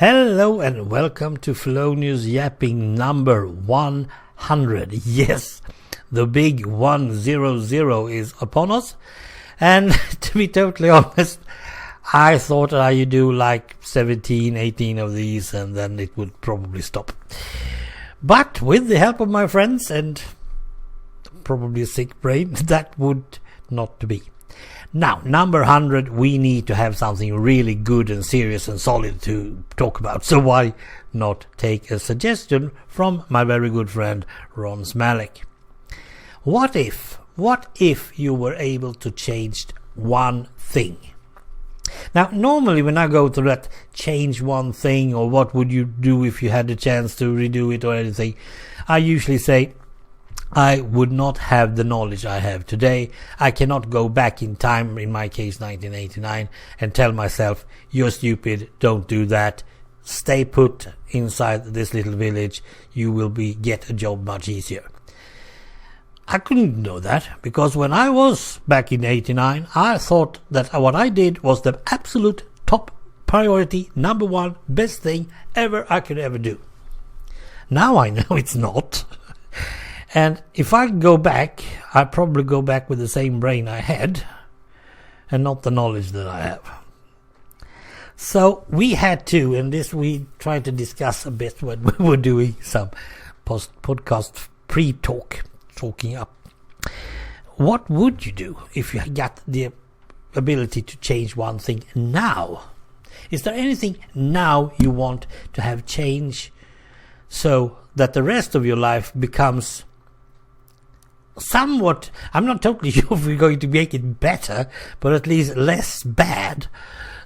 Hello and welcome to Fellonius Yapping number 100. Yes, the big 100 is upon us. And to be totally honest, I thought I'd do like 17, 18 of these and then it would probably stop. But with the help of my friends and probably a sick brain, that would not to be. Now, number 100, we need to have something really good and serious and solid to talk about. So why not take a suggestion from my very good friend Ron Smalik? What if you were able to change one thing? Now, normally when I go to that change one thing or what would you do if you had the chance to redo it or anything, I usually say, I would not have the knowledge I have today. I cannot go back in time, in my case 1989, and tell myself, you're stupid, don't do that, stay put inside this little village, you will get a job much easier. I couldn't know that, because when I was back in 89, I thought that what I did was the absolute top priority, number one, best thing I could ever do. Now I know it's not. And if I go back, I'd probably go back with the same brain I had and not the knowledge that I have. So we had to, and this we tried to discuss a bit when we were doing some podcast talking up. What would you do if you got the ability to change one thing now? Is there anything now you want to have change so that the rest of your life becomes somewhat, I'm not totally sure if we're going to make it better, but at least less bad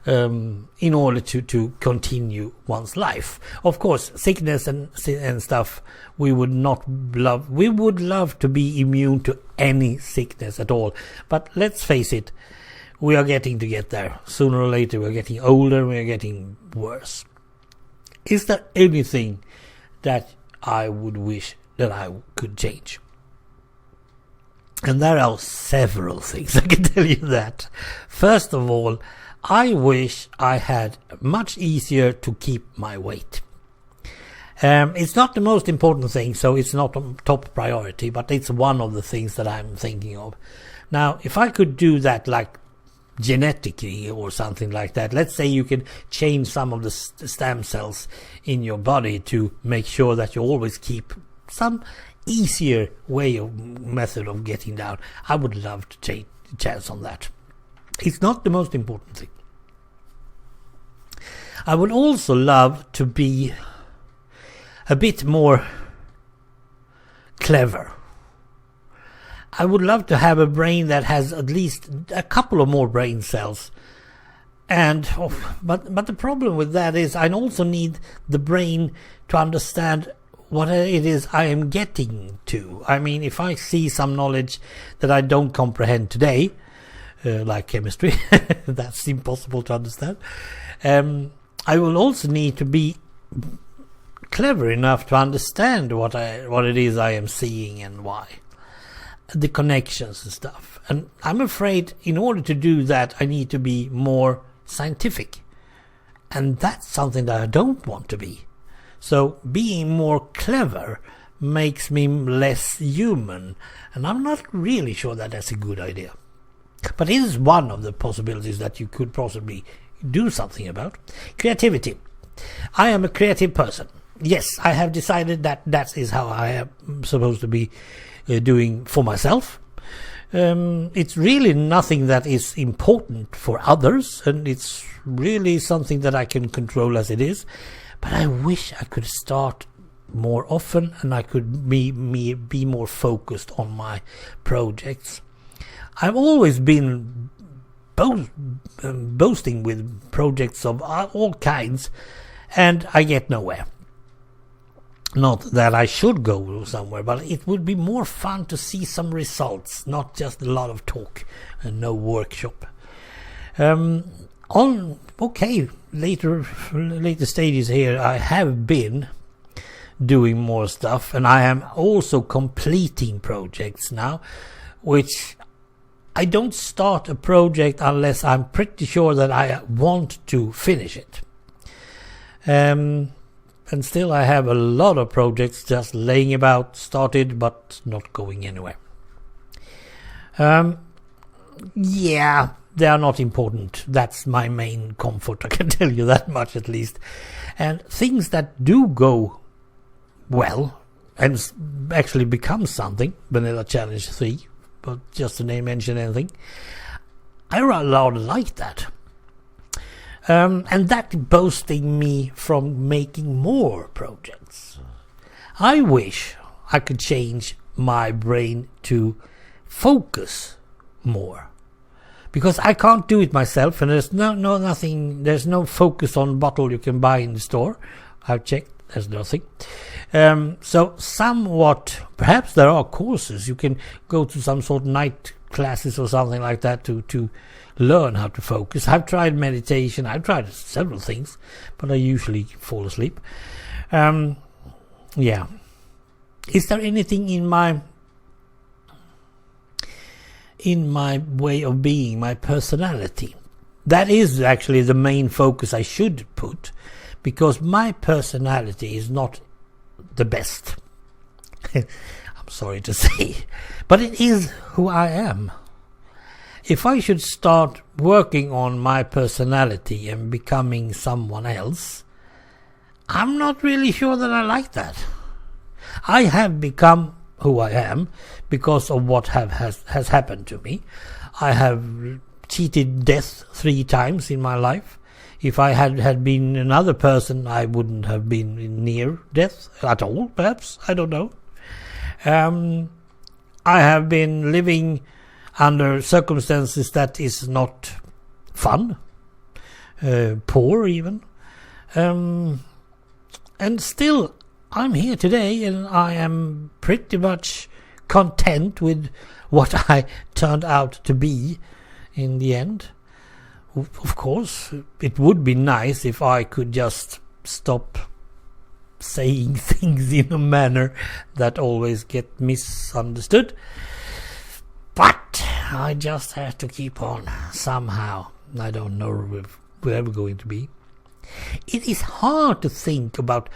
in order to continue one's life. Of course, sickness and stuff, we would love to be immune to any sickness at all. But let's face it, we are getting to get there. Sooner or later, we're getting older, we're getting worse. Is there anything that I would wish that I could change? And there are several things, I can tell you that. First of all, I wish I had much easier to keep my weight. It's not the most important thing, so it's not a top priority, but it's one of the things that I'm thinking of. Now, if I could do that like genetically or something like that, let's say you can change some of the stem cells in your body to make sure that you always keep some easier method of getting down. I would love to take a chance on that. It's not the most important thing. I would also love to be a bit more clever. I would love to have a brain that has at least a couple of more brain cells. But the problem with that is I also need the brain to understand what it is I am getting to. I mean, if I see some knowledge that I don't comprehend today, like chemistry, that's impossible to understand. I will also need to be clever enough to understand what it is I am seeing and why. The connections and stuff. And I'm afraid in order to do that, I need to be more scientific. And that's something that I don't want to be. So being more clever makes me less human. And I'm not really sure that that's a good idea. But it is one of the possibilities that you could possibly do something about. Creativity. I am a creative person. Yes, I have decided that is how I am supposed to be doing for myself. It's really nothing that is important for others, and it's really something that I can control as it is. But I wish I could start more often and I could be more focused on my projects. I've always been boasting with projects of all kinds, and I get nowhere. Not that I should go somewhere, but it would be more fun to see some results, not just a lot of talk and no workshop. Later stages here, I have been doing more stuff, and I am also completing projects now, which I don't start a project unless I'm pretty sure that I want to finish it. And still I have a lot of projects just laying about, started but not going anywhere. Yeah, they are not important. That's my main comfort, I can tell you that much at least. And things that do go well and actually become something, Vanilla Challenge 3, but just to mention anything, I rather like that. And that boasting me from making more projects. I wish I could change my brain to focus more, because I can't do it myself, and there's there's no focus on bottle you can buy in the store. I've checked, there's nothing. So somewhat, perhaps there are courses you can go to, some sort of night classes or something like that to learn how to focus. I've tried meditation, I've tried several things, but I usually fall asleep. Yeah. Is there anything in my way of being, my personality? That is actually the main focus I should put, because my personality is not the best. I'm sorry to say, but it is who I am. If I should start working on my personality and becoming someone else, I'm not really sure that I like that. I have become who I am because of what has happened to me. I have cheated death 3 times in my life. If I had been another person, I wouldn't have been near death at all, perhaps. I don't know. I have been living under circumstances that is not fun, poor even. And still, I'm here today, and I am pretty much content with what I turned out to be in the end. Of course, it would be nice if I could just stop saying things in a manner that always get misunderstood. But I just have to keep on somehow. I don't know if we're ever going to be. It is hard to think about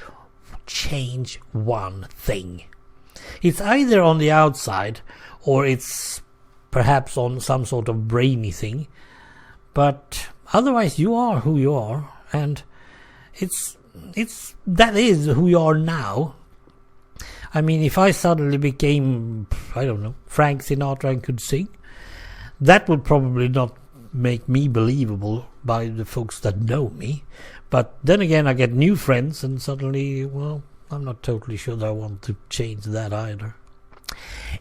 change one thing. It's either on the outside or it's perhaps on some sort of brainy thing. But otherwise you are who you are, and that is who you are now. I mean, if I suddenly became, I don't know, Frank Sinatra and could sing, that would probably not make me believable by the folks that know me. But then again, I get new friends, and suddenly, well, I'm not totally sure that I want to change that either.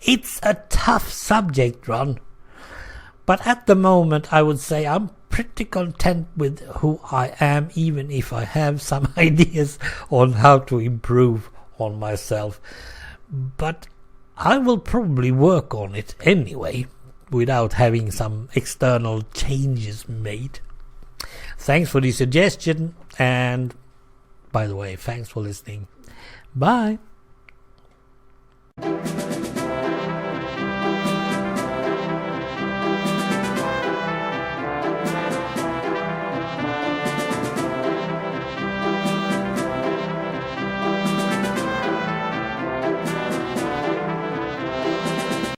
It's a tough subject, Ron. But at the moment, I would say I'm pretty content with who I am, even if I have some ideas on how to improve on myself. But I will probably work on it anyway, without having some external changes made. Thanks for the suggestion, and by the way, thanks for listening. Bye.